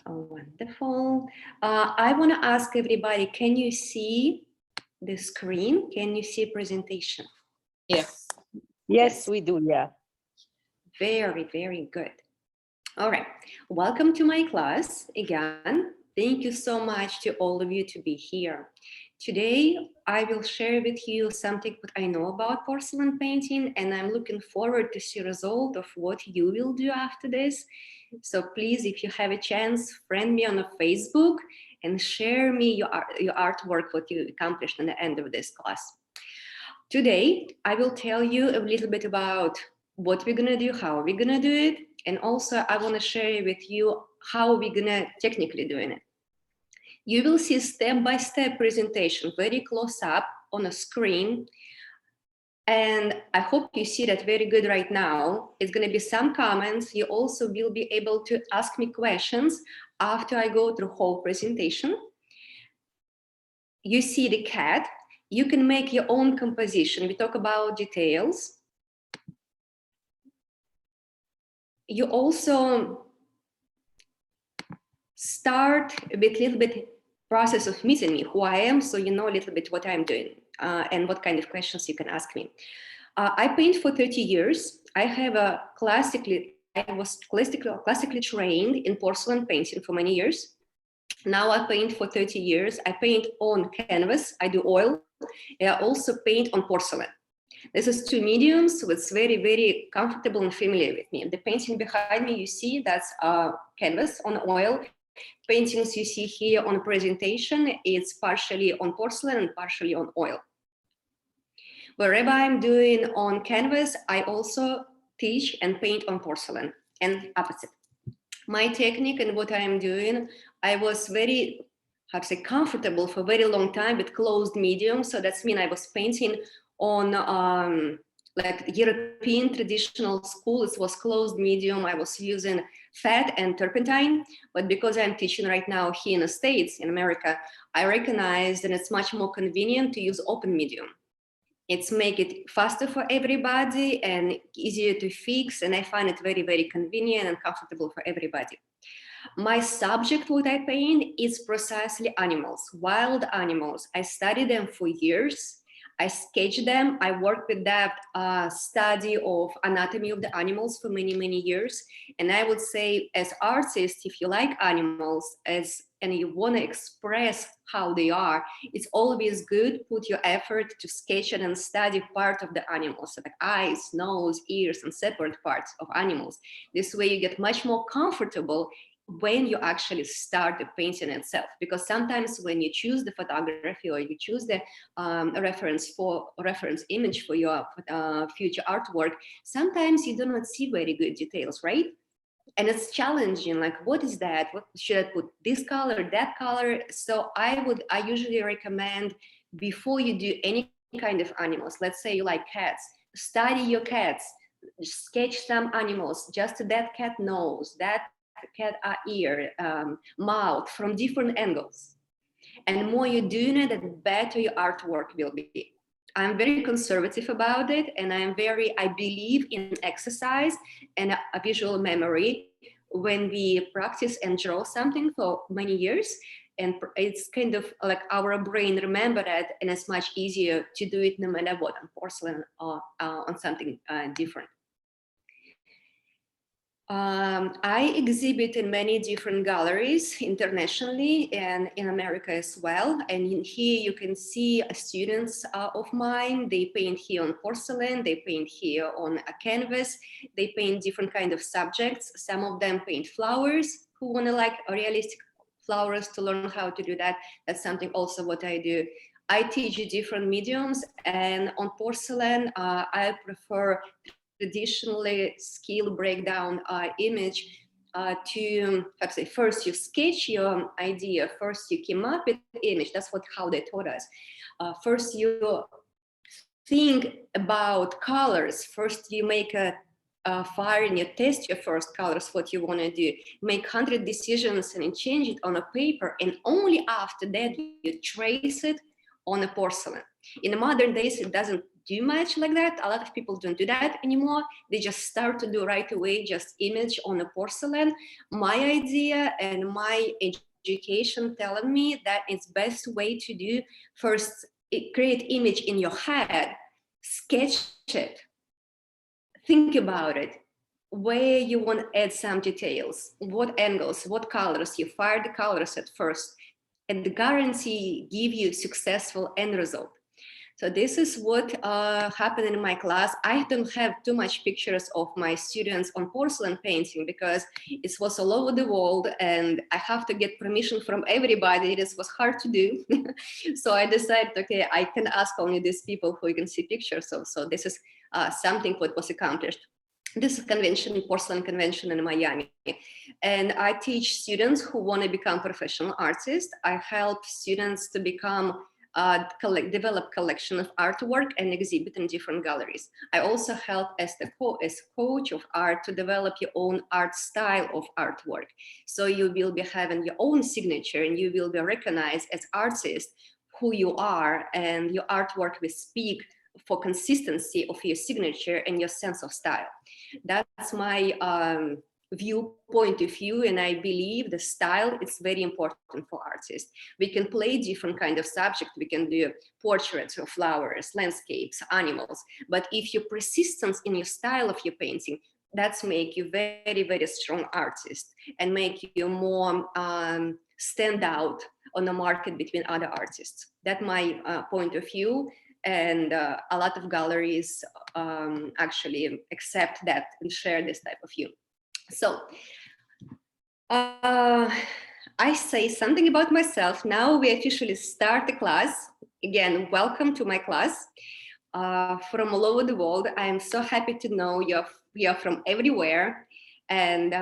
Oh, wonderful. I want to ask everybody, can you see the screen? Can you see presentation? Yes. Yes, we do, yeah. Very, very good. All right. Welcome to my class again. Thank you so much to all of you to be here. Today, I will share with you something that I know about porcelain painting, and I'm looking forward to see the result of what you will do after this. So please, if you have a chance, friend me on a Facebook and share me your artwork, what you accomplished at the end of this class. Today, I will tell you a little bit about what we're gonna do, how we're gonna do it, and also I wanna share with you how we're gonna technically doing it. You will see step-by-step presentation, very close up on a screen. And I hope you see that very good right now. It's gonna be some comments. You also will be able to ask me questions after I go through whole presentation. You see the cat. You can make your own composition. We talk about details. You also start with a little bit process of meeting me, who I am, so you know a little bit what I'm doing and what kind of questions you can ask me. I paint for 30 years. I was classically trained in porcelain painting for many years. Now I paint for 30 years. I paint on canvas, I do oil, and I also paint on porcelain. This is two mediums, so it's very, very comfortable and familiar with me. The painting behind me, you see, that's canvas on oil. Paintings you see here on presentation, it's partially on porcelain and partially on oil. Wherever I'm doing on canvas, I also teach and paint on porcelain, and opposite. My technique and what I'm doing, I was very, comfortable for a very long time with closed medium. So that's mean I was painting on like European traditional school. It was closed medium. I was using fat and turpentine, but because I'm teaching right now here in the States, in America, I recognize that it's much more convenient to use open medium. It's make it faster for everybody and easier to fix. And I find it very, very convenient and comfortable for everybody. My subject, what I paint, is precisely animals, wild animals. I study them for years. I sketch them. I work with that study of anatomy of the animals for many, many years. And I would say as artists, if you like animals and you want to express how they are, it's always good put your effort to sketch and study part of the animals, so like eyes, nose, ears, and separate parts of animals. This way you get much more comfortable when you actually start the painting itself, because sometimes when you choose the photography or you choose the reference image for your future artwork, sometimes you do not see very good details, right? And it's challenging, like, what is that? What should I put? This color, that color? So I usually recommend, before you do any kind of animals, let's say you like cats, study your cats, sketch some animals, just that cat nose, that cat ear, mouth, from different angles. And the more you're doing it, the better your artwork will be. I'm very conservative about it, and I believe in exercise and a visual memory. When we practice and draw something for many years, and it's kind of like our brain remember that, and it's much easier to do it no matter what, on porcelain or on something different. I exhibit in many different galleries internationally and in America as well. And in here you can see students of mine. They paint here on porcelain, they paint here on a canvas, they paint different kind of subjects. Some of them paint flowers, who want to like realistic flowers, to learn how to do that. That's something also what I do. I teach different mediums, and on porcelain, I prefer traditionally skill breakdown image to, let's say, first you sketch your idea, first you came up with the image. That's how they taught us. First you think about colors. First you make a fire and you test your first colors, what you want to do, make 100 decisions and change it on a paper, and only after that you trace it on a porcelain. In the modern days, it doesn't too much like that. A lot of people don't do that anymore. They just start to do right away, just image on a porcelain. My idea and my education telling me that it's best way to do first, create image in your head, sketch it, think about it, where you want to add some details, what angles, what colors, you fire the colors at first, and the guarantee give you successful end result. So this is what happened in my class. I don't have too much pictures of my students on porcelain painting because it was all over the world and I have to get permission from everybody. This was hard to do. So I decided, okay, I can ask only these people who you can see pictures of. So this is something what was accomplished. This is convention, porcelain convention in Miami. And I teach students who want to become professional artists. I help students to become develop collection of artwork and exhibit in different galleries. I also help as coach of art to develop your own art style of artwork. So you will be having your own signature and you will be recognized as artist who you are, and your artwork will speak for consistency of your signature and your sense of style. That's my point of view, and I believe the style is very important for artists. We can play different kind of subject. We can do portraits of flowers, landscapes, animals, but if you're persistent in your style of your painting, that's make you very, very strong artist and make you more stand out on the market between other artists. That's my point of view. And a lot of galleries actually accept that and share this type of view. So I say something about myself. Now we officially start the class. Again, welcome to my class. From all over the world. I'm so happy to know you are from everywhere. And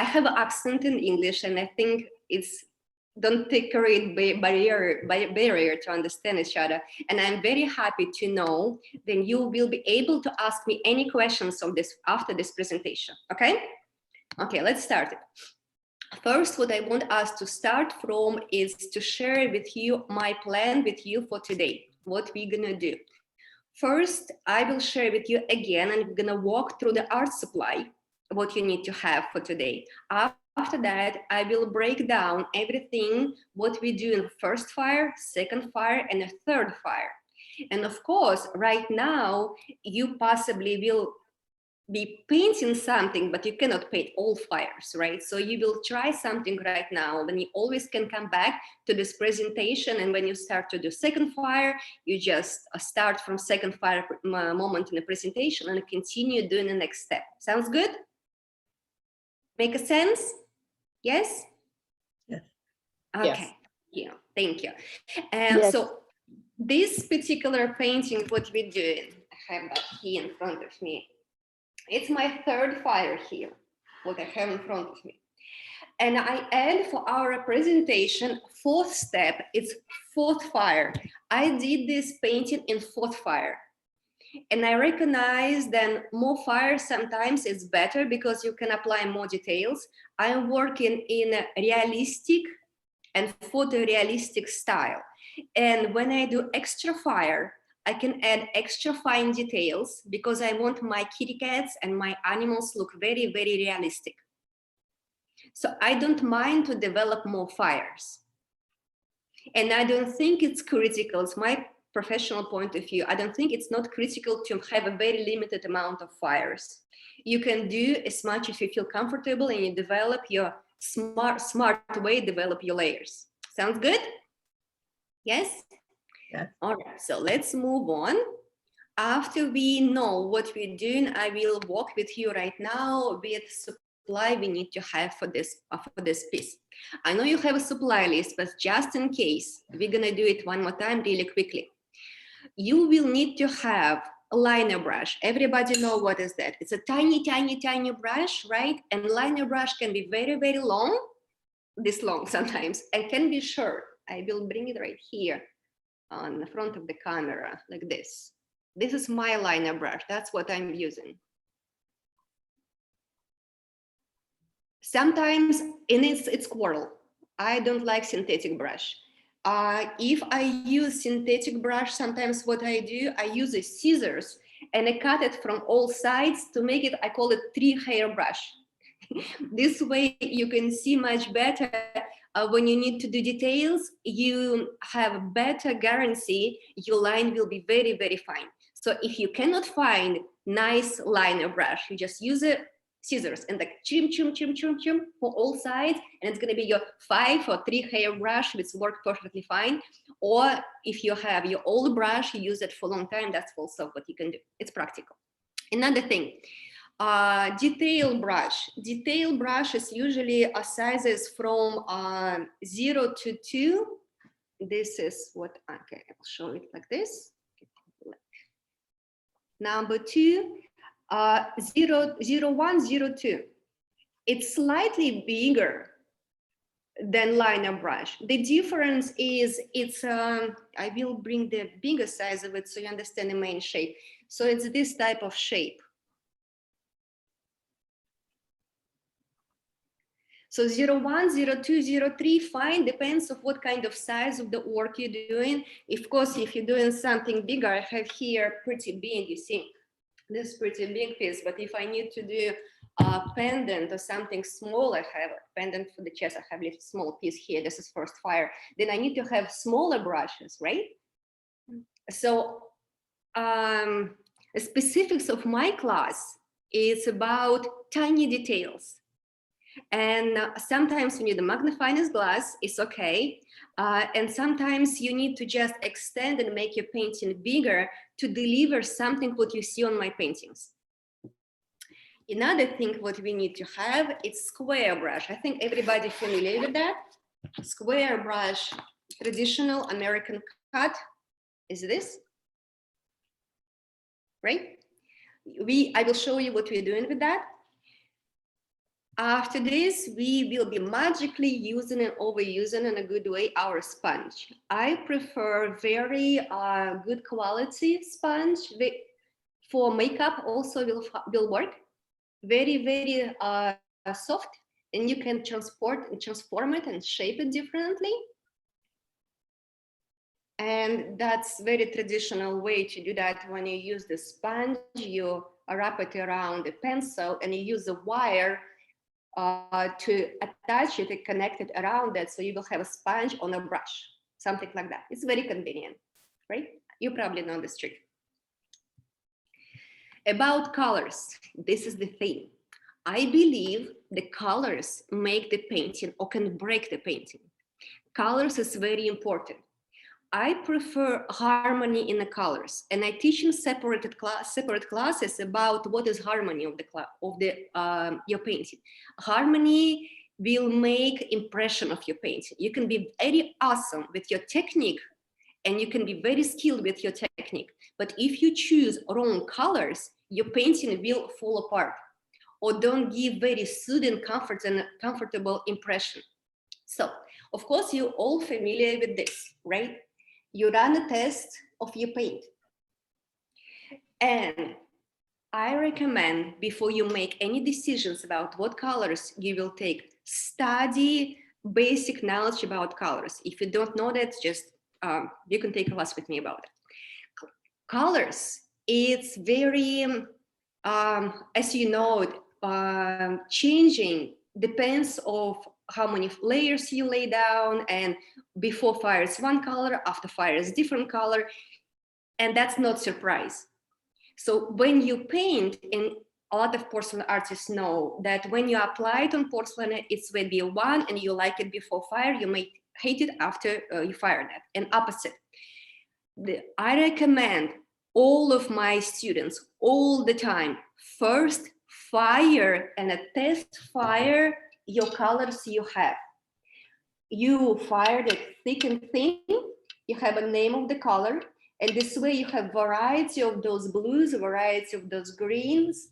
I have an accent in English, and I think it's don't take a barrier to understand each other. And I'm very happy to know then you will be able to ask me any questions of this after this presentation. Okay? Okay, let's start it. First, what I want us to start from is to share with you my plan with you for today, what we're gonna do. First, I will share with you again, and we're gonna walk through the art supply, what you need to have for today. After that, I will break down everything, what we do in first fire, second fire, and a third fire. And of course, right now, you possibly will be painting something, but you cannot paint all fires, right? So you will try something right now, then you always can come back to this presentation. And when you start to do second fire, you just start from second fire moment in the presentation and continue doing the next step. Sounds good? Make a sense? Yes? Yes. Okay, Yes. yeah, thank you. And Yes. so this particular painting, what we're doing, I have that here in front of me. It's my third fire here, what I have in front of me. And I add for our presentation, fourth step, it's fourth fire. I did this painting in fourth fire. And I recognize that more fire sometimes is better because you can apply more details. I'm working in a realistic and photorealistic style. And when I do extra fire, I can add extra fine details because I want my kitty cats and my animals look very, very realistic. So I don't mind to develop more fires. And I don't think it's critical. It's my professional point of view. I don't think it's not critical to have a very limited amount of fires. You can do as much as you feel comfortable and you develop your smart way, develop your layers. Sounds good? Yes? Yeah. All right, so let's move on. After we know what we're doing, I will walk with you right now with supply we need to have for this piece. I know you have a supply list, but just in case, we're gonna do it one more time really quickly. You will need to have a liner brush. Everybody know what is that? It's a tiny, tiny, tiny brush, right? And liner brush can be very, very long, this long sometimes, and can be short. I will bring it right here on the front of the camera, like this. This is my liner brush. That's what I'm using. Sometimes, and it's coral. I don't like synthetic brush. If I use synthetic brush, sometimes what I do, I use a scissors and I cut it from all sides to make it, I call it 3-hair brush. This way you can see much better when you need to do details. You have better guarantee your line will be very, very fine. So if you cannot find nice liner brush, you just use a scissors and like chim, chim, chim, chim, chim for all sides, and it's going to be your 5 or 3-hair brush, which work perfectly fine. Or if you have your old brush, you use it for a long time, that's also what you can do. It's practical. Another thing, detail brush. Detail brush is usually sizes from 0 to 2. This is what, okay, I'll show it like this. Number 2, 0, 0, 1, 0, 2. It's slightly bigger than liner brush. The difference is it's, I will bring the bigger size of it so you understand the main shape. So it's this type of shape. So 0, 1, 0, 2, 0, 3, fine, depends of what kind of size of the work you're doing. Of course, if you're doing something bigger, I have here pretty big, you see, this pretty big piece, but if I need to do a pendant or something small, I have a pendant for the chest, I have a little small piece here, this is first fire, then I need to have smaller brushes, right? So the specifics of my class is about tiny details. And sometimes you need a magnifying glass, it's okay. And sometimes you need to just extend and make your painting bigger to deliver something what you see on my paintings. Another thing what we need to have is square brush. I think everybody familiar with that. Square brush, traditional American cut is this, right? I will show you what we're doing with that. After this, we will be magically using and overusing in a good way our sponge. I prefer very good quality sponge. For makeup also will work. Very, very soft, and you can transform it and shape it differently. And that's very traditional way to do that. When you use the sponge, you wrap it around the pencil and you use a wire to attach it and connect it around it, so you will have a sponge on a brush, something like that. It's very convenient, right? You probably know this trick. About colors, this is the thing. I believe the colors make the painting or can break the painting. Colors is very important. I prefer harmony in the colors, and I teach in separate classes about what is harmony of your painting. Harmony will make impression of your painting. You can be very awesome with your technique, and you can be very skilled with your technique. But if you choose wrong colors, your painting will fall apart, or don't give very soothing, comfortable impression. So, of course, you're all familiar with this, right? You run a test of your paint. And I recommend, before you make any decisions about what colors you will take, study basic knowledge about colors. If you don't know that, just you can take a class with me about it. Colors, it's very, as you know, changing depends of how many layers you lay down, and before fire is one color, after fire is different color, and that's not surprise. So when you paint, and a lot of porcelain artists know that when you apply it on porcelain, it's will be one, and you like it before fire, you may hate it after you fire that, and opposite. I recommend all of my students all the time, first fire and a test fire your colors you have. You fired it thick and thin, you have a name of the color, and this way you have variety of those blues, variety of those greens.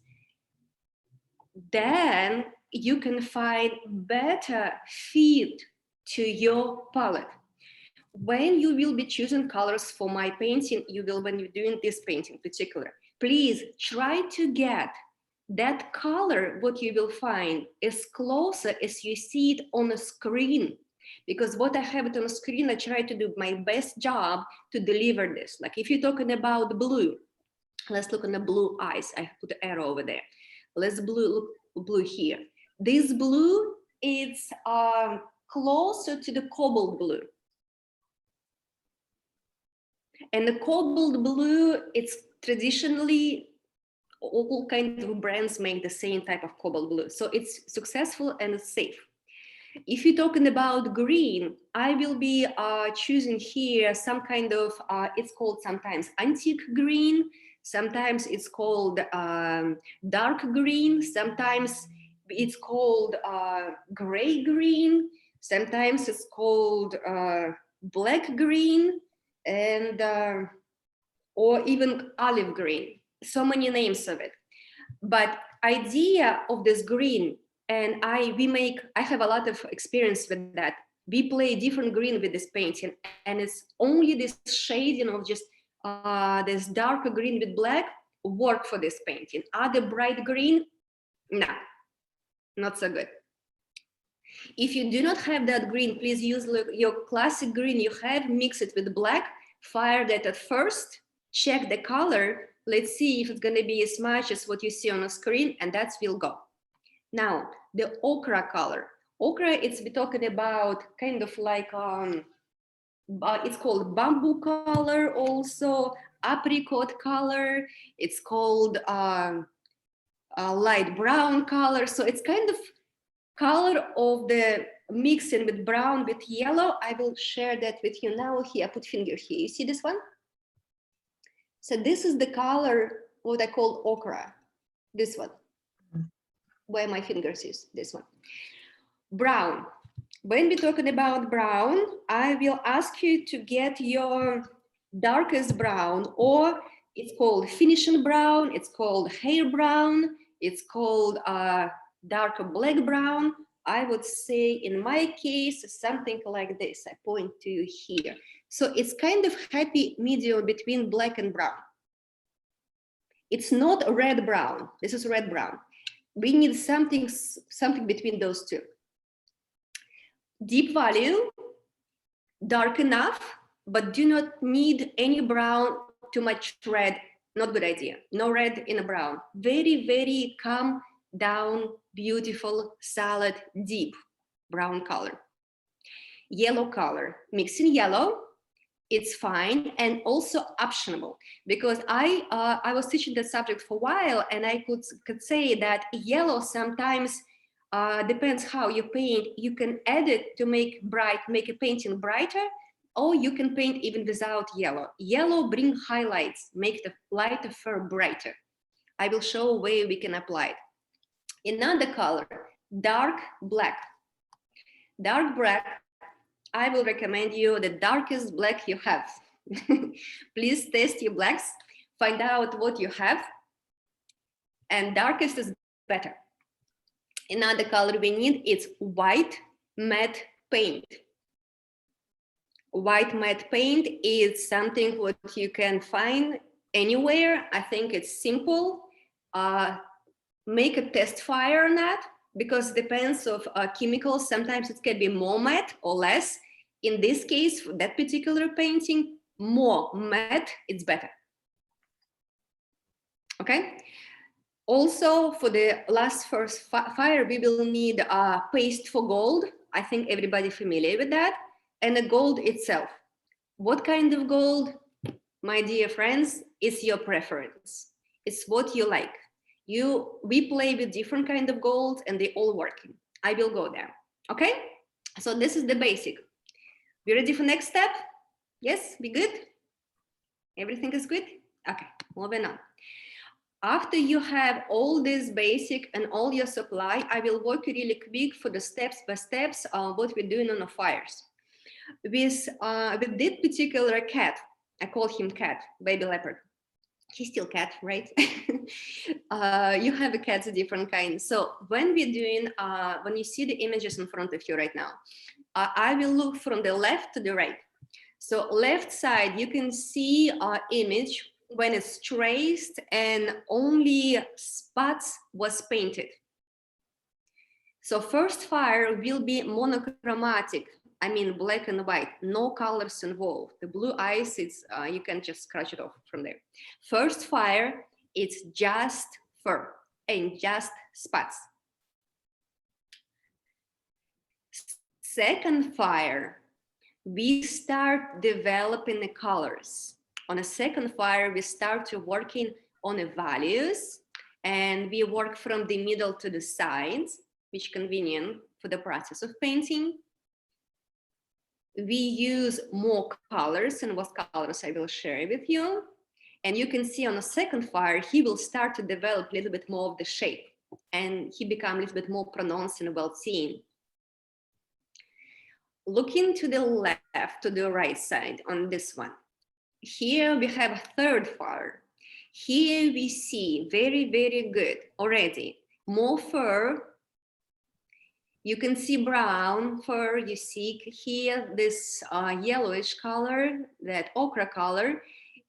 Then you can find better fit to your palette. When you will be choosing colors for my painting, when you're doing this painting in particular, please try to get that color, what you will find, as closer as you see it on a screen. Because what I have it on the screen, I try to do my best job to deliver this. Like if you're talking about blue, let's look on the blue eyes. I put the arrow over there. Let's look blue here. This blue is closer to the cobalt blue. And the cobalt blue, it's traditionally all kinds of brands make the same type of cobalt blue. So it's successful and it's safe. If you're talking about green, I will be choosing here some kind of, it's called sometimes antique green, sometimes it's called dark green, sometimes it's called gray green, sometimes it's called black green, and or even olive green. So many names of it. But idea of this green, and I have a lot of experience with that. We play different green with this painting, and it's only this shading of just this darker green with black work for this painting. Other bright green, no, not so good. If you do not have that green, please use your classic green you have, mix it with black, fire that at first, check the color. Let's see if it's going to be as much as what you see on the screen, and that will go. Now, the ochre color. Ochre, we're talking about kind of like, it's called bamboo color also, apricot color. It's called light brown color. So it's kind of color of the mixing with brown with yellow. I will share that with you now. Here, I put finger here. You see this one? So this is the color, what I call ochre. This one, where my fingers is, this one. Brown. When we're talking about brown, I will ask you to get your darkest brown, or it's called finishing brown, it's called hair brown, it's called darker black brown. I would say in my case, something like this. I point to you here. So it's kind of happy medium between black and brown. It's not red brown. This is red brown. We need something between those two. Deep value, dark enough, but do not need any brown, too much red. Not good idea. No red in a brown. Very, very calm down, beautiful, solid, deep brown color. Yellow color, mixing yellow, it's fine and also optional, because I was teaching the subject for a while, and I could say that yellow sometimes depends how you paint. You can add it to make a painting brighter, or you can paint even without yellow. Yellow bring highlights, make the light fur brighter. I will show a way we can apply it. Another color, dark black. Dark black, I will recommend you the darkest black you have. Please test your blacks, find out what you have, and darkest is better. Another color we need is white matte paint. White matte paint is something what you can find anywhere. I think it's simple. Make a test fire on that, because it depends of chemicals. Sometimes it can be more matte or less. In this case, for that particular painting, more matte, it's better. Okay. Also, for the first fire, we will need a paste for gold. I think everybody familiar with that. And the gold itself. What kind of gold, my dear friends, is your preference. It's what you like. We play with different kind of gold, and they all working. I will go there. Okay. So this is the basic. We ready for next step? Yes, we good? Everything is good? Okay, moving on. After you have all this basic and all your supply, I will walk you really quick for the steps by steps of what we're doing on the fires. With this particular cat, I call him cat, baby leopard. He's still cat, right? You have a cats of different kinds. So when we're doing, when you see the images in front of you right now, I will look from the left to the right. So left side, you can see our image when it's traced and only spots was painted. So first fire will be monochromatic. I mean black and white, no colors involved. The blue eyes, it's you can just scratch it off from there. First fire, it's just fur and just spots. Second fire, we start developing the colors. On a second fire, we start to working on the values, and we work from the middle to the sides, which is convenient for the process of painting. We use more colors, and what colors I will share with you. And you can see on the second fire, he will start to develop a little bit more of the shape, and he become a little bit more pronounced and well seen. Looking to the left, to the right side on this one. Here we have a third fire. Here we see very, very good already. More fur. You can see brown fur. You see here this yellowish color, that ochre color.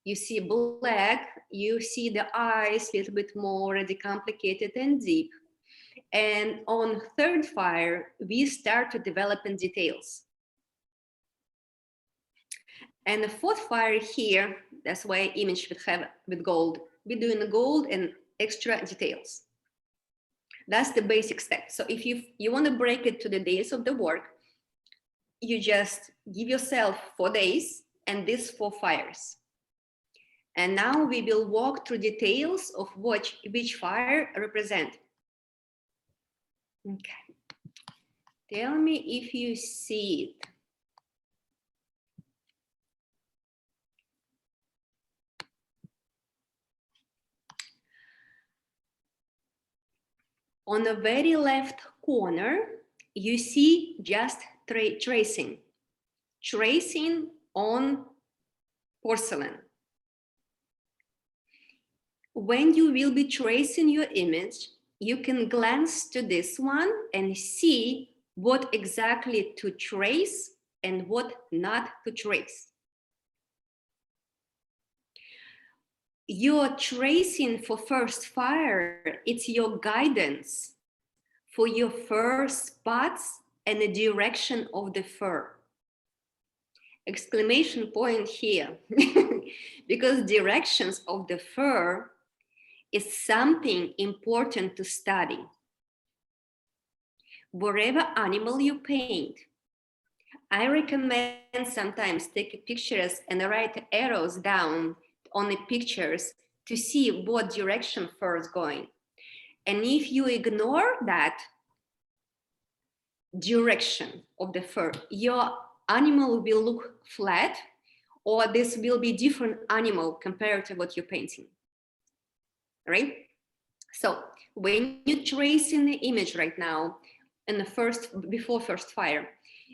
You see black. You see the eyes a little bit more already complicated and deep. And on third fire, we start to develop in details. And the fourth fire here, that's why image would have with gold. We're doing the gold and extra details. That's the basic step. So if you want to break it to the days of the work, you just give yourself 4 days and these 4 fires. And now we will walk through details of which fire represent. Okay. Tell me if you see it. On the very left corner, you see just tracing on porcelain. When you will be tracing your image, you can glance to this one and see what exactly to trace and what not to trace. Your tracing for first fire, it's your guidance for your first spots and the direction of the fur. Exclamation point here, because directions of the fur is something important to study. Wherever animal you paint, I recommend sometimes take pictures and write arrows down on the pictures to see what direction fur is going. And if you ignore that direction of the fur, your animal will look flat, or this will be different animal compared to what you're painting, right? So when you trace in the image right now, in the before first fire,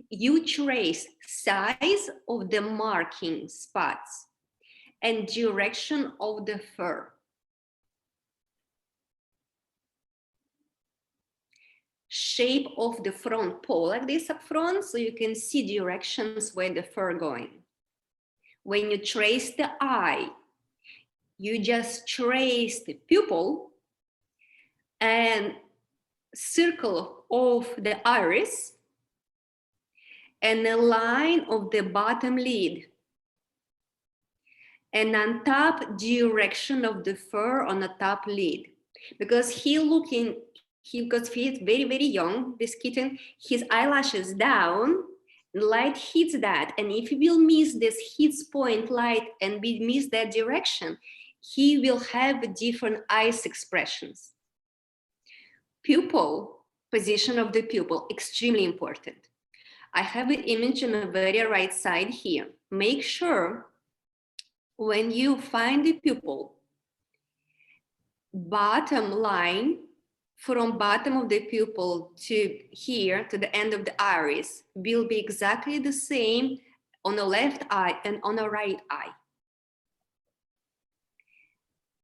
you trace size of the marking spots and direction of the fur. Shape of the front paw like this up front, so you can see directions where the fur going. When you trace the eye, you just trace the pupil and circle of the iris and the line of the bottom lid. And on top, direction of the fur on the top lid. Because because he is very, very young, this kitten, his eyelashes down, light hits that. And if he will miss this hits point light and we miss that direction, he will have different eyes expressions. Pupil, position of the pupil, extremely important. I have an image on the very right side here. Make sure when you find the pupil, bottom line from bottom of the pupil to here, to the end of the iris, will be exactly the same on the left eye and on the right eye.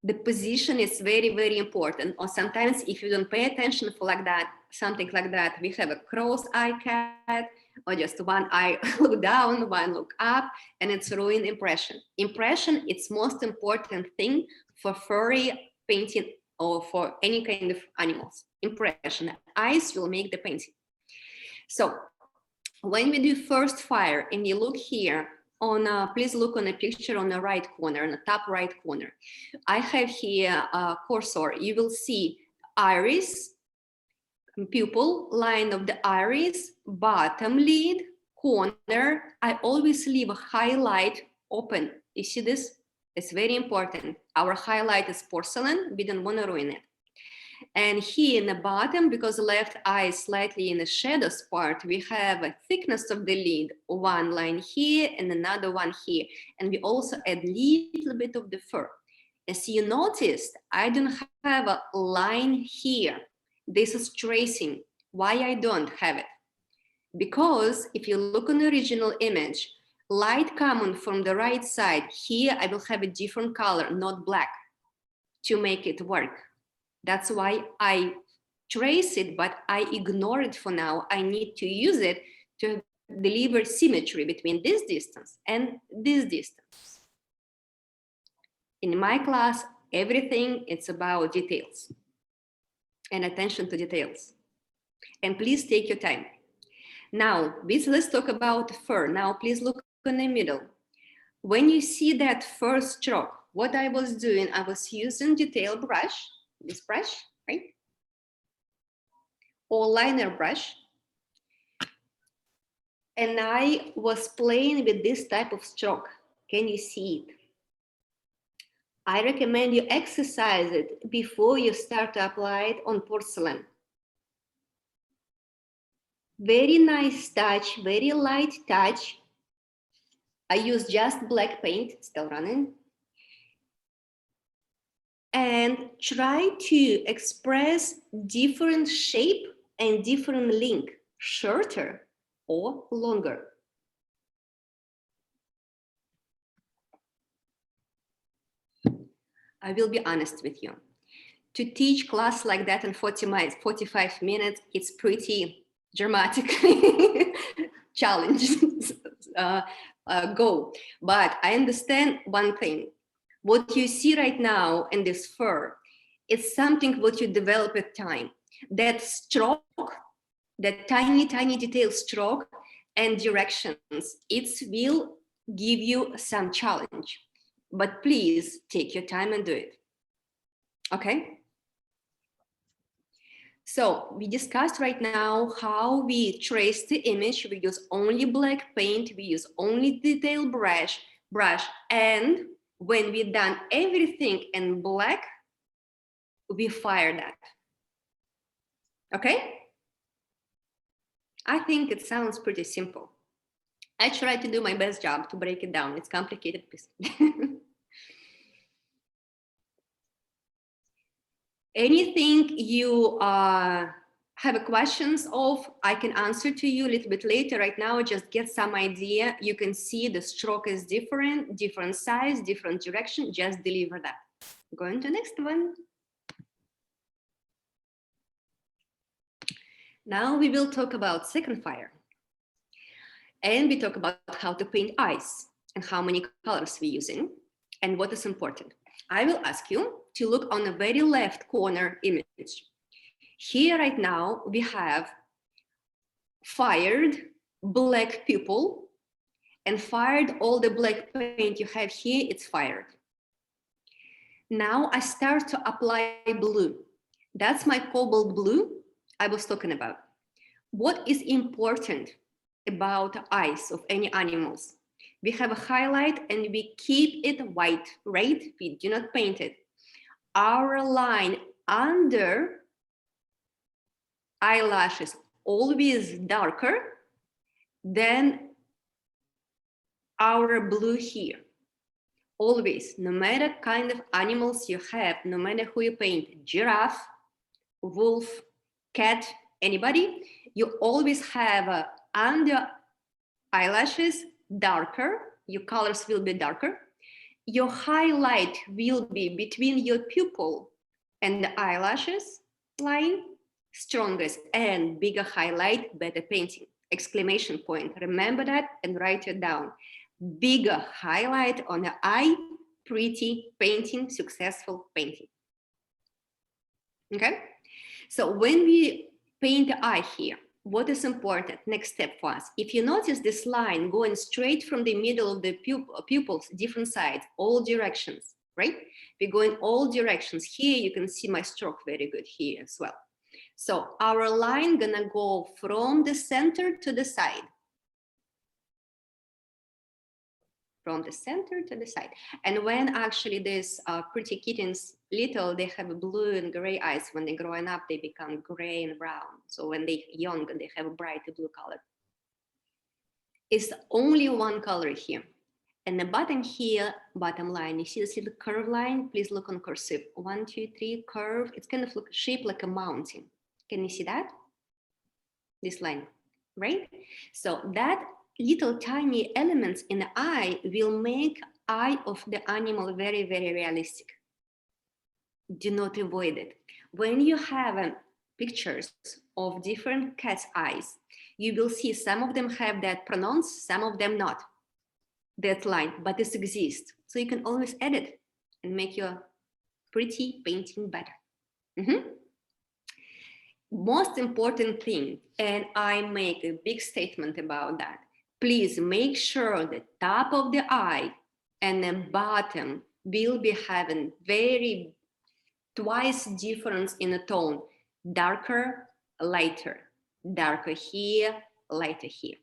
The position is very, very important. Or sometimes if you don't pay attention for like that, something like that, we have a cross-eye cat, or just one eye look down, one look up, and it's ruined impression. Impression, it's most important thing for furry painting or for any kind of animals. Impression, eyes will make the painting. So when we do first fire and you look here on, please look on a picture on the right corner, on the top right corner. I have here a cursor. You will see iris, pupil, line of the iris, bottom lid, corner. I always leave a highlight open. You see this? It's very important. Our highlight is porcelain. We don't want to ruin it. And here in the bottom, because the left eye is slightly in the shadows part, we have a thickness of the lid, one line here and another one here. And we also add a little bit of the fur. As you noticed, I don't have a line here. This is tracing. Why I don't have it? Because if you look on the original image, light coming from the right side, here I will have a different color, not black, to make it work. That's why I trace it, but I ignore it for now. I need to use it to deliver symmetry between this distance and this distance. In my class, everything it's about details and attention to details. And please take your time. Now, let's talk about fur. Now, please look in the middle. When you see that first stroke, what I was doing, I was using detail brush, this brush, right? Or liner brush. And I was playing with this type of stroke. Can you see it? I recommend you exercise it before you start to apply it on porcelain. Very nice touch, very light touch. I use just black paint, still running. And try to express different shape and different length, shorter or longer. I will be honest with you. To teach class like that in 45 minutes, it's pretty dramatic challenge goal. But I understand one thing. What you see right now in this fur, it's something what you develop with time. That stroke, that tiny, tiny detail stroke and directions, it will give you some challenge. But please take your time and do it. Okay? So we discussed right now how we trace the image. We use only black paint. We use only detail brush. And when we've done everything in black, we fire that. Okay? I think it sounds pretty simple. I try to do my best job to break it down. It's complicated piece. Anything you have questions of, I can answer to you a little bit later. Right now, just get some idea. You can see the stroke is different size, different direction. Just deliver that. Going to the next one. Now we will talk about second fire. And we talk about how to paint eyes and how many colors we're using and what is important. I will ask you to look on the very left corner image. Here right now, we have fired black pupil and fired all the black paint you have here, it's fired. Now I start to apply blue. That's my cobalt blue I was talking about. What is important about the eyes of any animals? We have a highlight and we keep it white, right? We do not paint it. Our line under eyelashes always darker than our blue here. Always, no matter kind of animals you have, no matter who you paint, giraffe, wolf, cat, anybody, you always have under eyelashes darker, your colors will be darker. Your highlight will be between your pupil and the eyelashes line, strongest, and bigger highlight, better painting. Exclamation point. Remember that and write it down. Bigger highlight on the eye, pretty painting, successful painting. Okay? So when we paint the eye here, what is important? Next step for us. If you notice this line going straight from the middle of the pupils, different sides, all directions, right? We're going all directions. Here you can see my stroke very good here as well. So our line gonna go from the center to the side. From the center to the side. And when actually these pretty kittens little, they have blue and gray eyes. When they're growing up, they become gray and brown. So when they're young, they have a bright blue color. It's only one color here. And the bottom here, bottom line, you see this little curve line? Please look on cursive. 1, 2, 3, curve. It's kind of shaped like a mountain. Can you see that? This line, right? So that little tiny elements in the eye will make eye of the animal very, very realistic. Do not avoid it. When you have pictures of different cats' eyes, you will see some of them have that pronounced, some of them not. That line, but this exists. So you can always edit and make your pretty painting better. Most important thing, and I make a big statement about that, please make sure the top of the eye and the bottom will be having very twice difference in a tone, darker, lighter, darker here, lighter here.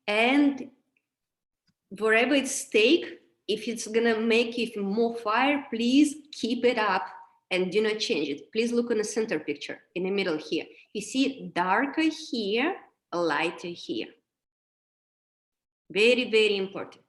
And wherever it's stake, if it's gonna make it more fire, please keep it up and do not change it. Please look on the center picture in the middle here. You see darker here, lighter here. Very, very important.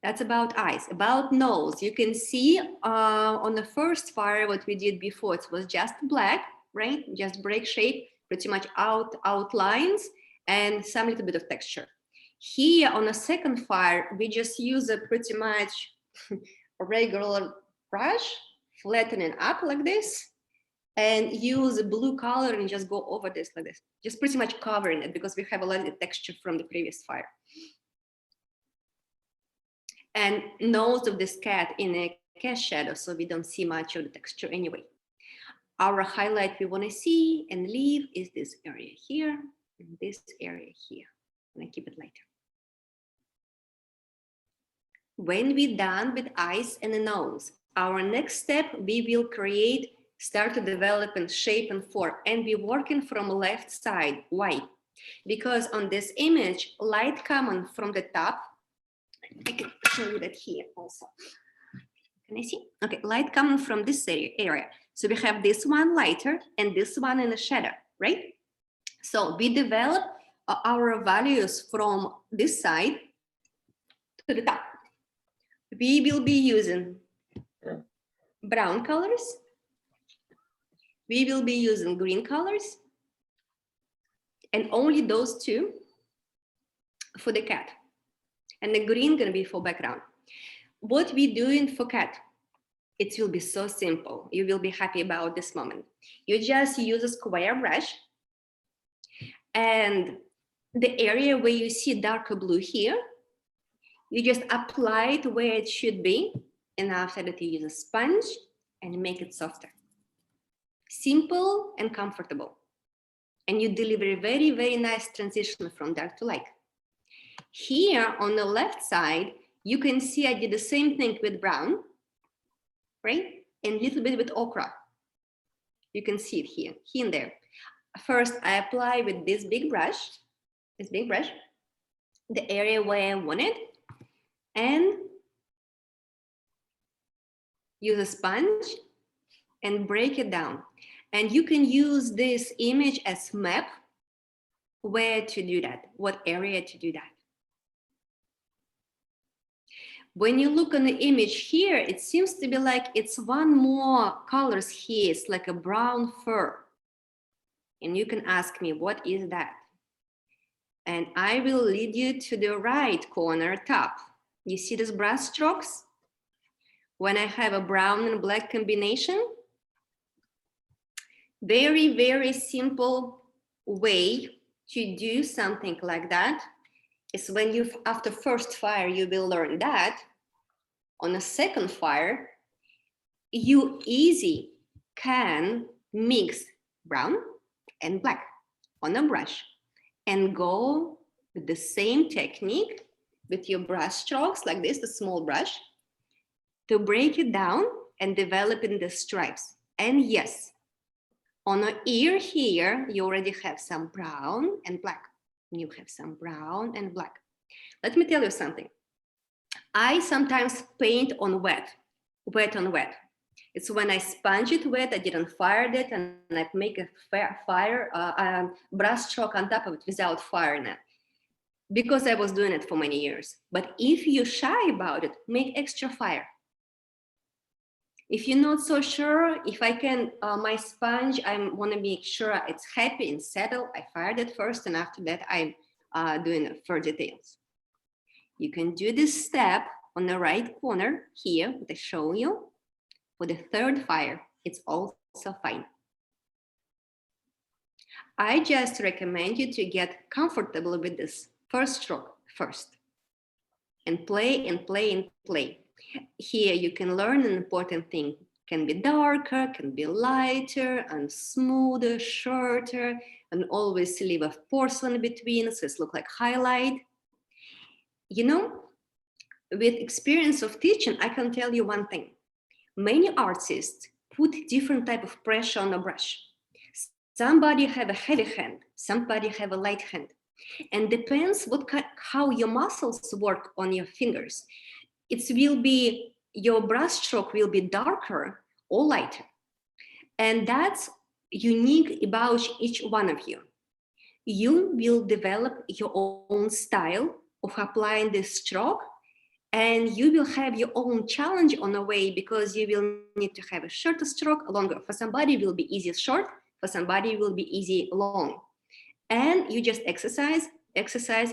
That's about eyes. About nose, you can see on the first fire what we did before, it was just black, right? Just break shape, pretty much outlines and some little bit of texture. Here on the second fire, we just use a pretty much a regular brush, flatten it up like this, and use a blue color and just go over this like this. Just pretty much covering it because we have a lot of texture from the previous fire. And nose of this cat in a cast shadow, so we don't see much of the texture anyway. Our highlight we want to see and leave is this area here and this area here. And I keep it lighter. When we're done with eyes and the nose, our next step, we will start to develop in shape and form, and we're working from left side. Why? Because on this image, light coming from the top, I can show you that here also. Can I see? Okay, light coming from this area. So we have this one lighter and this one in the shadow, right? So we develop our values from this side to the top. We will be using brown colors. We will be using green colors. And only those two for the cat. And the green gonna be for background. What we doing for cat, it will be so simple. You will be happy about this moment. You just use a square brush and the area where you see darker blue here, you just apply it where it should be. And after that, you use a sponge and make it softer. Simple and comfortable. And you deliver a very, very nice transition from dark to light. Here on the left side, you can see I did the same thing with brown, right? And a little bit with ochre. You can see it here and there. First, I apply with this big brush, the area where I want it, and use a sponge and break it down. And you can use this image as map where to do that, what area to do that. When you look on the image here, it seems to be like it's one more colors here. It's like a brown fur. And you can ask me, what is that? And I will lead you to the right corner top. You see these brush strokes? When I have a brown and black combination, very, very simple way to do something like that is when you, after first fire, you will learn that. On a second fire, you easy can mix brown and black on a brush and go with the same technique with your brush strokes like this, the small brush, to break it down and develop in the stripes. And yes, on an ear here, you already have some brown and black. You have some brown and black. Let me tell you something. I sometimes paint on wet on wet. It's when I sponge it wet, I didn't fire it, and I make a brush stroke on top of it without firing it, because I was doing it for many years. But if you're shy about it, make extra fire. If you're not so sure, if I can, my sponge, I want to make sure it's happy and settled. I fired it first, and after that, I'm doing it for details. You can do this step on the right corner here, that I show you. For the third fire, it's also fine. I just recommend you to get comfortable with this first stroke first, and play and play and play. Here you can learn an important thing. Can be darker, can be lighter and smoother, shorter, and always leave a porcelain between so it's look like highlight. You know, with experience of teaching, I can tell you one thing. Many artists put different type of pressure on a brush. Somebody have a heavy hand, somebody have a light hand, and depends how your muscles work on your fingers. It will be, your brush stroke will be darker or lighter. And that's unique about each one of you. You will develop your own style of applying this stroke, and you will have your own challenge on the way, because you will need to have a shorter stroke, longer. For somebody it will be easy short, for somebody it will be easy long. And you just exercise,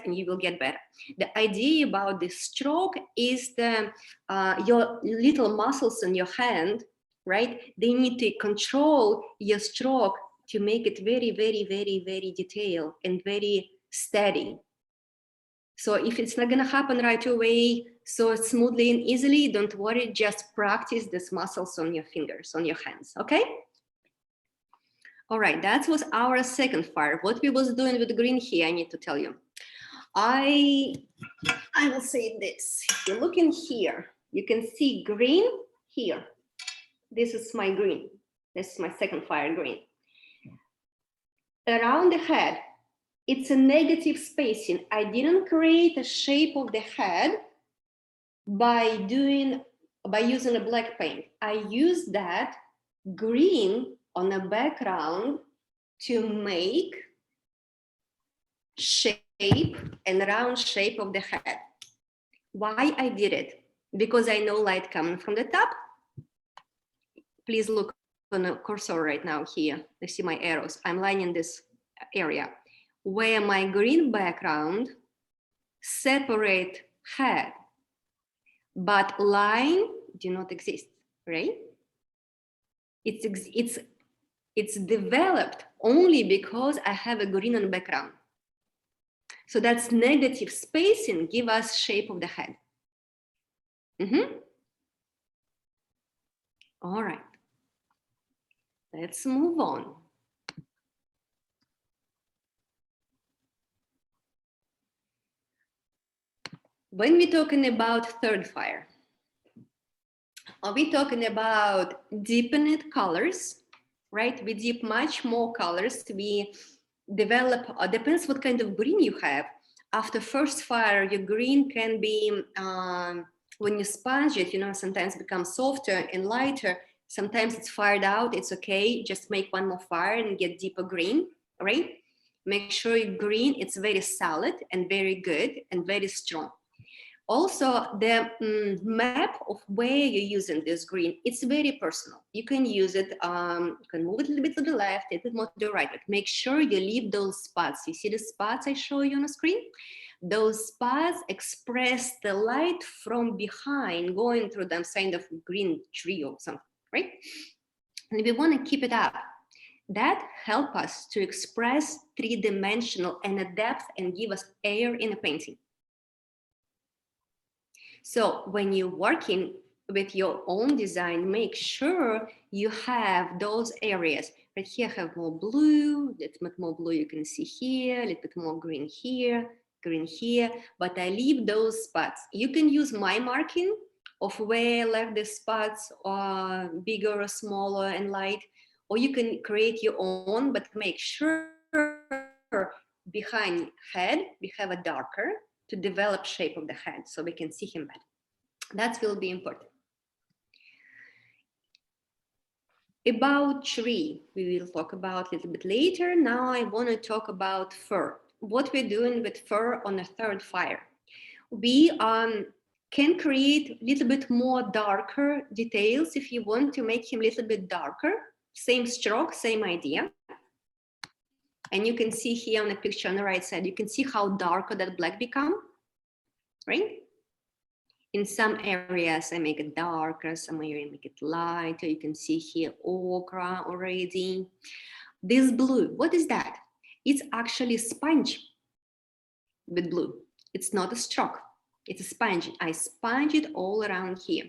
and you will get better. The idea about this stroke is your little muscles in your hand, right? They need to control your stroke to make it very, very, very, very detailed and very steady. So if it's not gonna happen right away, so smoothly and easily, don't worry, just practice these muscles on your fingers, on your hands, okay? All right, that was our second fire. What we was doing with the green here, I need to tell you. I will say this. If you look in here, you can see green here. This is my green. This is my second fire green. Around the head, it's a negative spacing. I didn't create a shape of the head by using a black paint. I used that green on a background to make shape and round shape of the head. Why I did it? Because I know light coming from the top. Please look on the cursor right now here. You see my arrows. I'm lining this area where my green background separate head, but line do not exist, right? It's developed only because I have a green on background. So that's negative spacing give us shape of the head. All right, let's move on. When we're talking about third fire, are we talking about deepened colors, right? We deep much more colors. We develop, depends what kind of green you have. After first fire, your green can be, when you sponge it, you know, sometimes becomes softer and lighter. Sometimes it's fired out, it's okay. Just make one more fire and get deeper green, right? Make sure your green, it's very solid and very good and very strong. Also, the map of where you're using this green, it's very personal. You can use it, you can move it a little bit to the left, a little bit more to the right, but make sure you leave those spots. You see the spots I show you on the screen? Those spots express the light from behind, going through them, kind of green tree or something, right? And we want to keep it up. That helps us to express three-dimensional and a depth and give us air in a painting. So when you're working, with your own design, make sure you have those areas. Right here, I have more blue, a little bit more blue you can see here, a little bit more green here, but I leave those spots. You can use my marking of where I left the spots bigger or smaller and light, or you can create your own, but make sure behind head, we have a darker to develop shape of the head so we can see him better. That will be important. About tree, we will talk about a little bit later. Now I want to talk about fur. What we're doing with fur on a third fire. We can create a little bit more darker details if you want to make him a little bit darker. Same stroke, same idea. And you can see here on the picture on the right side, you can see how darker that black become, right? In some areas, I make it darker, some areas I make it lighter. You can see here ochre already. This blue, what is that? It's actually a sponge with blue. It's not a stroke, it's a sponge. I sponge it all around here.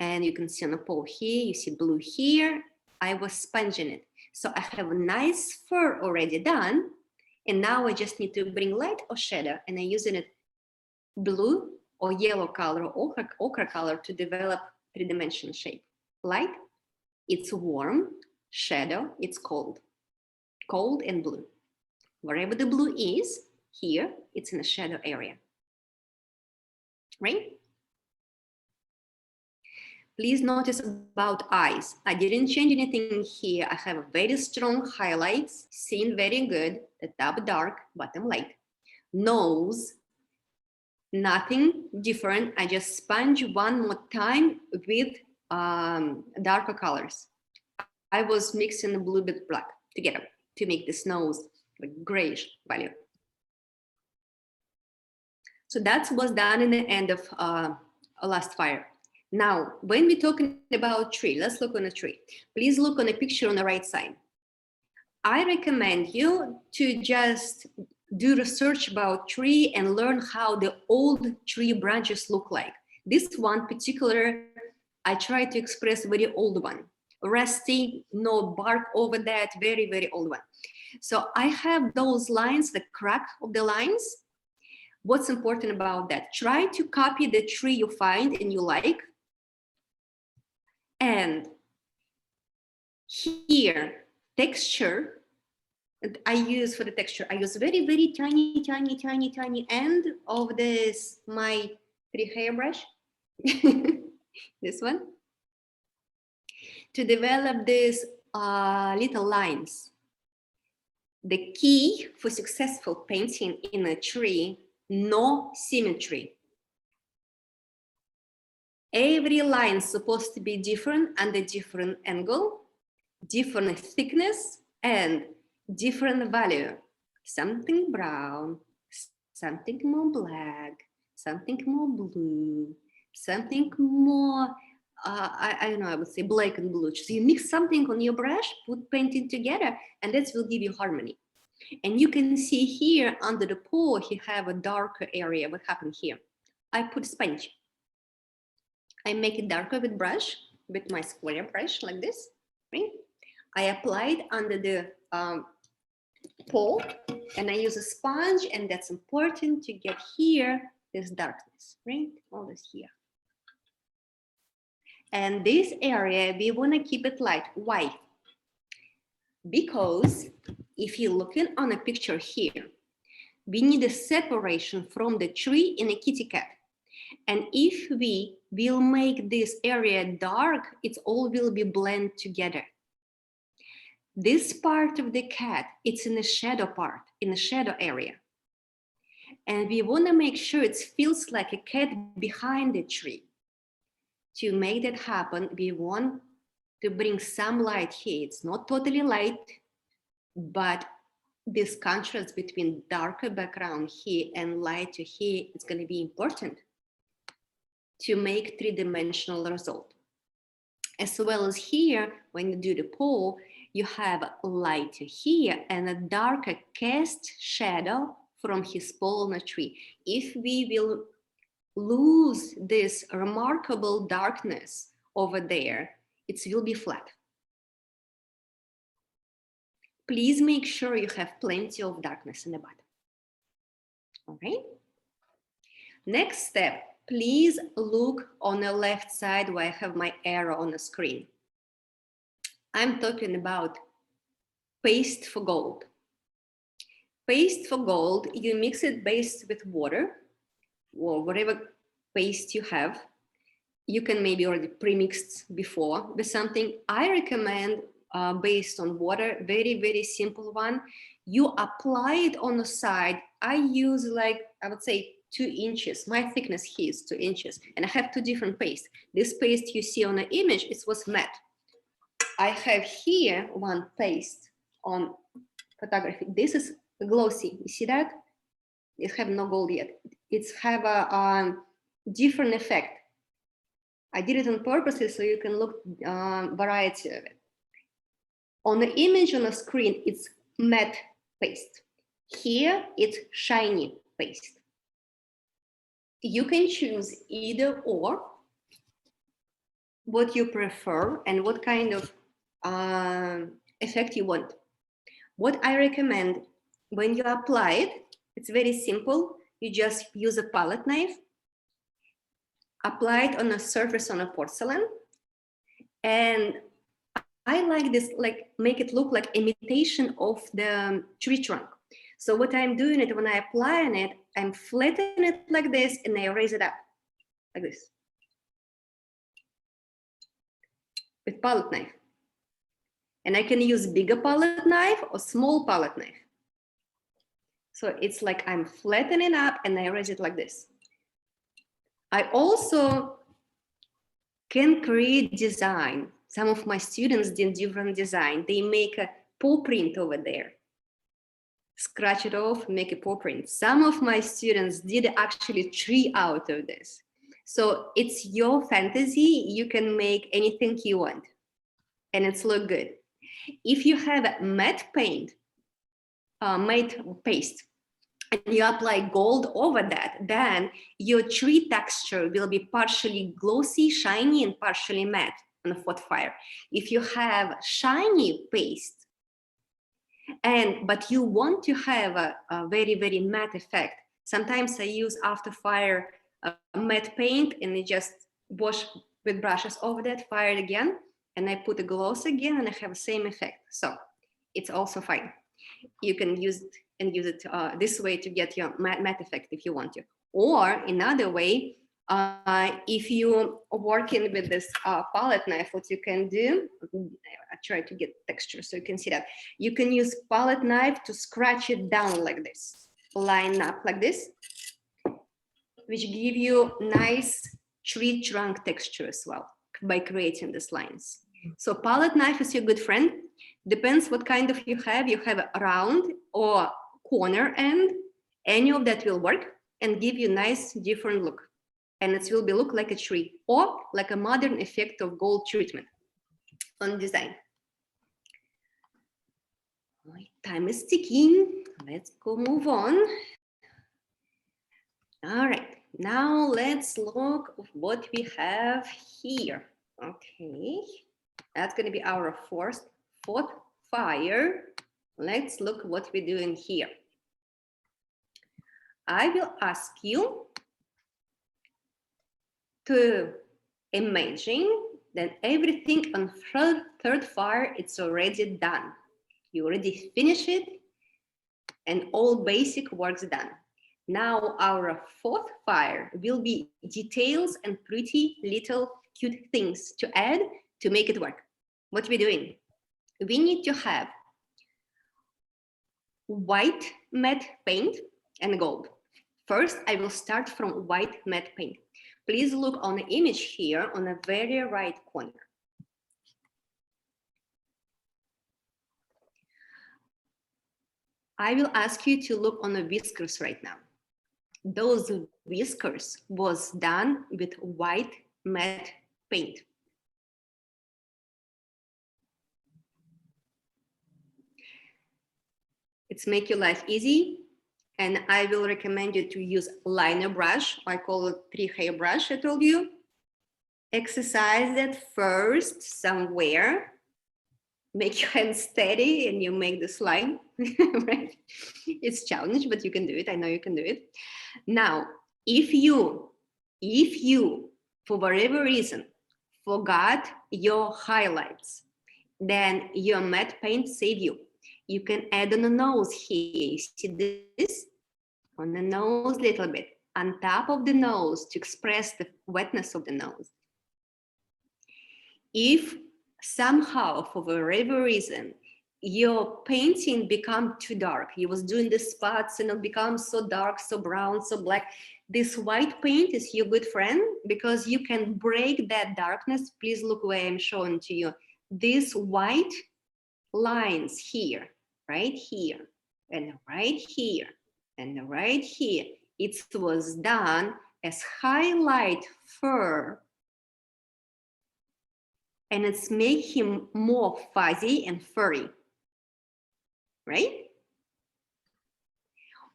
And you can see on the pole here, you see blue here. I was sponging it. So I have a nice fur already done. And now I just need to bring light or shadow, and I'm using it blue or yellow color or ochre color to develop three-dimensional shape. Light, it's warm. Shadow, it's cold. Cold and blue. Wherever the blue is, here, it's in the shadow area. Right? Please notice about eyes. I didn't change anything here. I have a very strong highlights, seen very good, the top dark, bottom light. Nose, nothing different. I just sponge one more time with darker colors. I was mixing the blue with black together to make this nose like grayish value. So that was done in the end of last fire. Now, when we're talking about tree, let's look on a tree. Please look on a picture on the right side. I recommend you to just do research about tree and learn how the old tree branches look like. This one particular, I try to express a very old one. Rusty, no bark over that, very, very old one. So I have those lines, the crack of the lines. What's important about that? Try to copy the tree you find and you like. And here, texture, I use for the texture, I use very, very tiny, tiny, tiny, tiny end of this, my 3 hairbrush, this one, to develop these little lines. The key for successful painting in a tree, no symmetry. Every line is supposed to be different and a different angle, different thickness, and different value. Something brown, something more black, something more blue, something more, I don't know, I would say black and blue. So you mix something on your brush, put painting together, and that will give you harmony. And you can see here under the paw, he have a darker area. What happened here? I put sponge. I make it darker with brush, with my square brush like this, right? I applied under the paw, and I use a sponge, and that's important to get here this darkness, right? All this here. And this area, we want to keep it light. Why? Because if you're looking on a picture here, we need a separation from the tree in a kitty cat. And if we will make this area dark, it all will be blend together. This part of the cat, it's in the shadow part, in the shadow area. And we want to make sure it feels like a cat behind the tree. To make that happen, we want to bring some light here. It's not totally light, but this contrast between darker background here and lighter here is going to be important to make three-dimensional result. As well as here, when you do the paw, you have lighter here and a darker cast shadow from his paw on a tree. If we will lose this remarkable darkness over there, it will be flat. Please make sure you have plenty of darkness in the bottom. All right. Next step, please look on the left side where I have my arrow on the screen. I'm talking about paste for gold. Paste for gold, you mix it based with water or whatever paste you have. You can maybe already pre-mixed before with something. I recommend based on water, very, very simple one. You apply it on the side. I use like, I would say 2 inches. My thickness here is 2 inches. And I have 2 different pastes. This paste you see on the image, it was matte. I have here one paste on photography. This is glossy. You see that? It have no gold yet. It's have a different effect. I did it on purpose so you can look variety of it. On the image on the screen, it's matte paste. Here, it's shiny paste. You can choose either or, what you prefer and what kind of effect you want. What I recommend when you apply it, it's very simple. You just use a palette knife, apply it on a surface on a porcelain, and I like this, like make it look like imitation of the tree trunk. So what I'm doing it when I apply on it, I'm flattening it like this and I raise it up like this with palette knife. And I can use bigger palette knife or small palette knife. So it's like I'm flattening up and I raise it like this. I also can create design. Some of my students did different design. They make a paw print over there. Scratch it off, make a paw print. Some of my students did actually tree out of this. So it's your fantasy. You can make anything you want and it's look good. If you have a matte paint, matte paste, and you apply gold over that, then your tree texture will be partially glossy, shiny, and partially matte on a hot fire. If you have shiny paste, but you want to have a very, very matte effect, sometimes I use after fire matte paint and I just wash with brushes over that, fire it again, and I put a gloss again and I have the same effect. So it's also fine. You can use it and use it this way to get your matte effect if you want to. Or another way, if you are working with this palette knife, what you can do, I try to get texture so you can see that. You can use palette knife to scratch it down like this, line up like this, which give you nice tree trunk texture as well by creating these lines. So palette knife is your good friend. Depends what kind of you have. You have a round or corner end. Any of that will work and give you nice different look. And it will be look like a tree or like a modern effect of gold treatment on design. My time is ticking. Let's go move on. All right, now let's look at what we have here. Okay, that's going to be our fourth fire. Let's look what we're doing here. I will ask you to imagine that everything on third fire, it's already done. You already finished it and all basic work's done. Now our fourth fire will be details and pretty little cute things to add to make it work. What are we doing? We need to have white matte paint and gold. First, I will start from white matte paint. Please look on the image here on the very right corner. I will ask you to look on the whiskers right now. Those whiskers was done with white matte paint. It's make your life easy. And I will recommend you to use liner brush. I call it 3-hair brush, I told you. Exercise that first somewhere. Make your hands steady and you make this line, right? It's challenge, but you can do it. I know you can do it. Now, if you, for whatever reason, forgot your highlights, then your matte paint save you. You can add on the nose here. You see this? On the nose a little bit, on top of the nose to express the wetness of the nose. If somehow, for whatever reason, your painting become too dark, you was doing the spots and it becomes so dark, so brown, so black, this white paint is your good friend because you can break that darkness. Please look where I'm showing to you. These white lines here, right here, and right here, and right here, it was done as highlight fur, and it's make him more fuzzy and furry, right?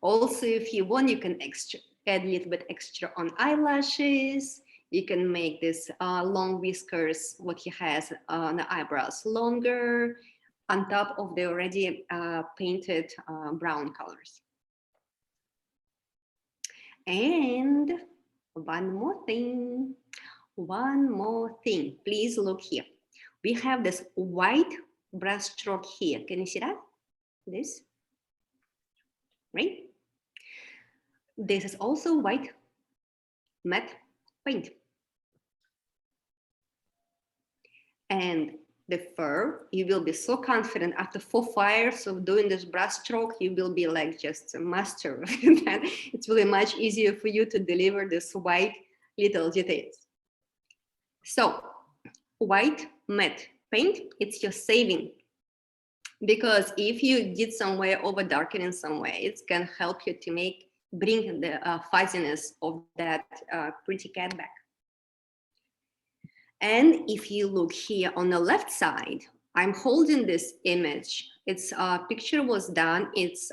Also, if you want, you can add a little bit extra on eyelashes. You can make this long whiskers, what he has on the eyebrows, longer, on top of the already painted brown colors. And one more thing, please look here. We have this white brush stroke here. Can you see that? This, right? This is also white matte paint. And the fur, you will be so confident after 4 fires of doing this brush stroke, you will be like just a master of that. It's really much easier for you to deliver this white little details. So white matte paint, it's your saving. Because if you did somewhere over darkening somewhere, it can help you to bring the fuzziness of that pretty cat back. And if you look here on the left side, I'm holding this image. Its picture was done, it's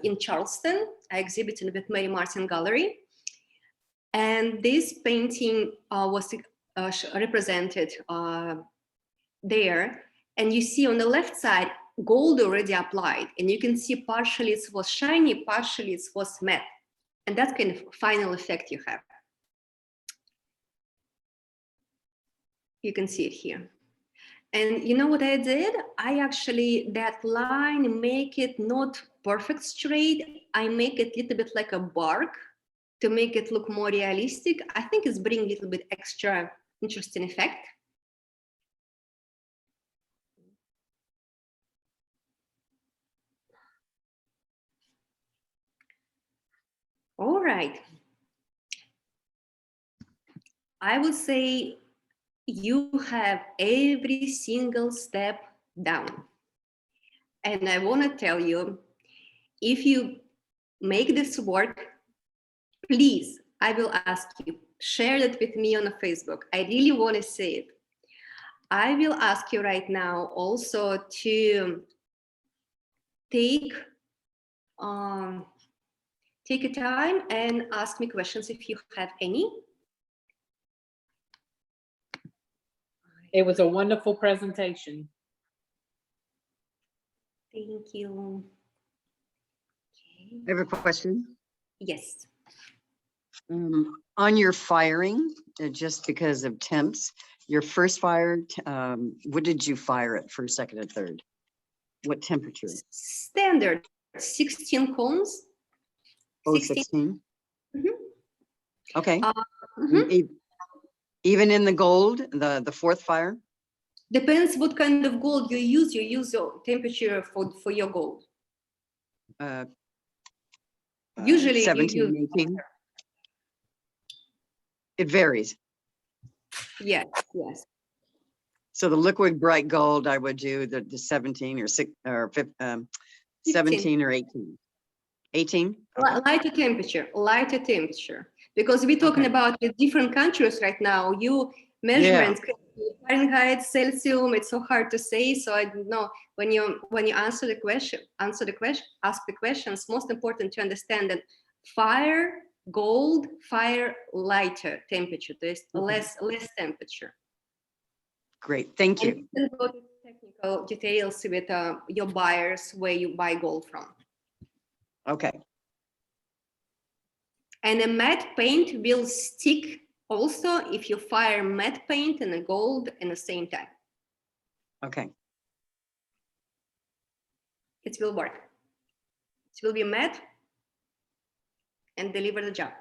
in Charleston. I exhibited with Mary Martin Gallery. And this painting was represented there. And you see on the left side, gold already applied. And you can see partially it was shiny, partially it was matte. And that kind of final effect you have. You can see it here. And you know what I did? I actually, that line, make it not perfect straight. I make it a little bit like a bark to make it look more realistic. I think it's bringing a little bit extra interesting effect. All right. I would say you have every single step down. And I want to tell you, if you make this work, please, I will ask you, share it with me on Facebook. I really want to see it. I will ask you right now also to take a time and ask me questions if you have any. It was a wonderful presentation. Thank you. Okay. I have a question. Yes. On your firing, just because of temps, your first fire, what did you fire at first, second, and third? What temperature? Standard 16 cones. Oh, 16? Mm-hmm. Okay. Mm-hmm. Even in the gold, the fourth fire? Depends what kind of gold you use. You use your temperature for your gold. Usually 17, you use 18? It varies. Yes, yes. So the liquid bright gold, I would do the 17 or 6 or 17 or 18. 18? Okay. Lighter temperature, because we're talking Okay. about with different countries right now. measurements, Fahrenheit, Celsius, it's so hard to say. So I don't know, when you ask the questions, most important to understand that fire, gold, fire, lighter temperature, there's less temperature. Great, thank And you. you can go to technical details with your buyers where you buy gold from. Okay, And a matte paint will stick also if you fire matte paint and a gold in the same time. okay, It will work. It will be matte and deliver the job.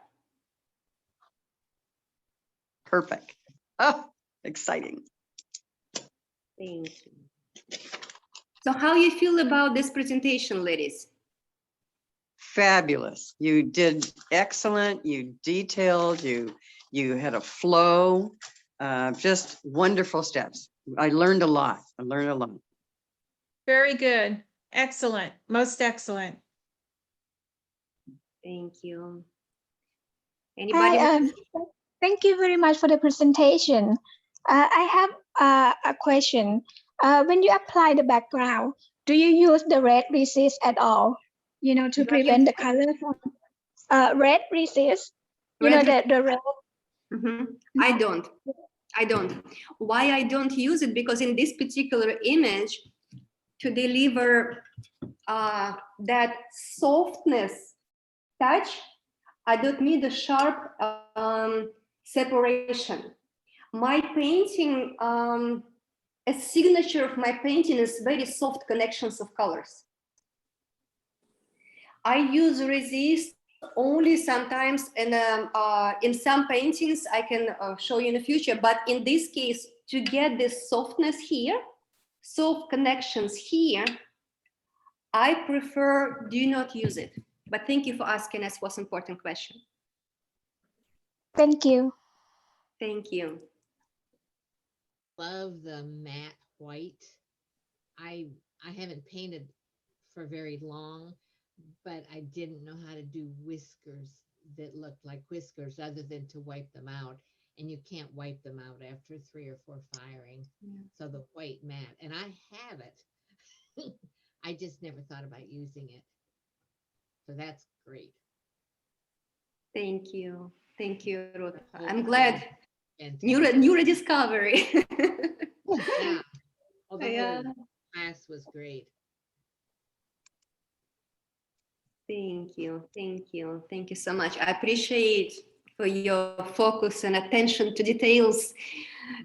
perfect. Oh, exciting. Thank you. So how you feel about this presentation, ladies? Fabulous. You did excellent. You detailed, you had a flow, just wonderful steps. I learned a lot. Very good. Excellent. Most excellent. Thank you. Anybody? Hi, thank you very much for the presentation. I have a question. When you apply the background, do you use the red resist at all? You know, to prevent the color from red resist. You know, the red. I don't. Why I don't use it? Because in this particular image, to deliver that softness touch, I don't need a sharp separation. My painting, a signature of my painting is very soft connections of colors. I use resist only sometimes in some paintings I can show you in the future, but in this case, to get this softness here, soft connections here, I prefer do not use it. But thank you for asking us what's important question. Thank you. Thank you. Love the matte white. I haven't painted for very long, but I didn't know how to do whiskers that looked like whiskers other than to wipe them out. And you can't wipe them out after 3 or 4 firing. Yeah. So the white matte, and I have it. I just never thought about using it. So that's great. Thank you. Thank you, Ruth. Oh, I'm glad. Fantastic. New rediscovery. Yeah. Oh, the Yeah. whole class was great. Thank you. Thank you. Thank you so much. I appreciate for your focus and attention to details.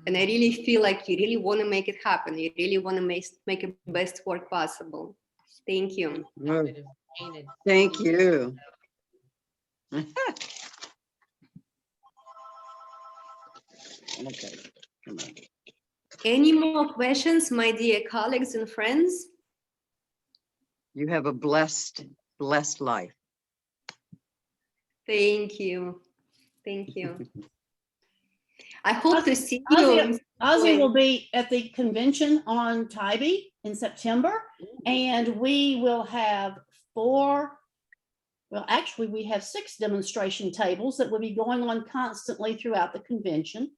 And I really feel like you really want to make it happen. You really want to make the best work possible. Thank you. I would have painted Thank 40 years you. ago. Okay, come on. Any more questions, my dear colleagues and friends? You have a blessed life. Thank you. Thank you. I hope to see Asya, you. Asya will be at the convention on Tybee in September, and we will have 4, well, actually, we have 6 demonstration tables that will be going on constantly throughout the convention.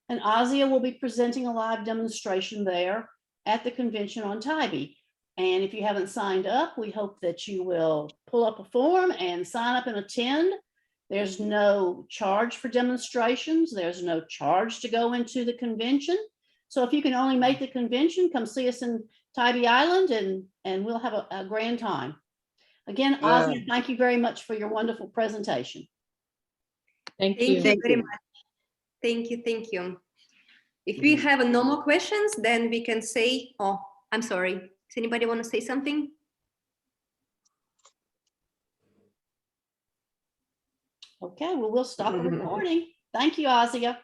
And Asya will be presenting a live demonstration there at the convention on Tybee. And if you haven't signed up, we hope that you will pull up a form and sign up and attend. There's no charge for demonstrations. There's no charge to go into the convention. So if you can only make the convention, come see us in Tybee Island and we'll have a grand time. Again, Asya, thank you very much for your wonderful presentation. Thank Thank you. you Thank very you. much. Thank you. Thank you. If we have no more questions, then we can say, oh, I'm sorry. Does anybody want to say something? Okay, well, we'll stop the recording. Thank you, Asya.